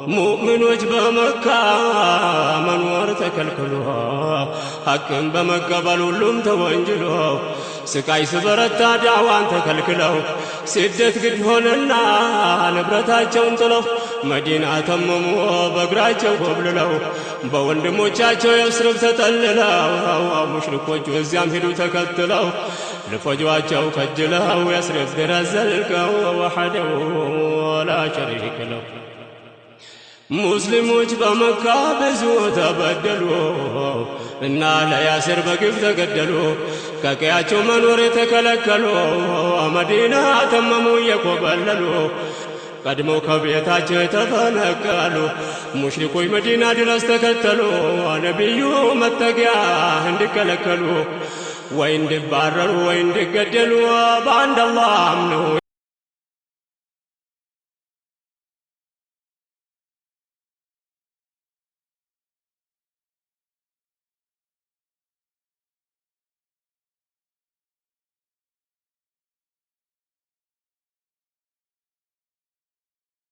ሙእሚኖች በመካ መኖር ተከልክሎ ሐቅን በመቀበል ሁሉም ተወንጅሎ ስቃይ ስበረታ ዳዕዋን ተከልክለው ስደት ግድ ሆነና ንብረታቸውን ጥለው መዲና ተመሙ በእግራቸው ኮብልለው በወንድሞቻቸው የስርብ ተጠልለው ሙሽሪኮቹ እዚያም ሄዱ ተከትለው ልፈጇቸው ከጅለው የስርብ ድረስ ዘልቀው ወሐደው ወላ ሸሪክ ለው። ሙስሊሞች በመካ ብዙ ተበደሉ እና ለያሲር በግፍ ተገደሉ። ከቀያቸው መኖር የተከለከሉ መዲና ተመሙ እየኮበለሉ ቀድመው ከቤታቸው የተፈነቀሉ ሙሽሪኮች መዲና ድረስ ተከተሉ። ነቢዩ መጠጊያ እንዲከለከሉ ወይ እንዲባረሩ ወይ እንዲገደሉ በአንድ አላህ አምነው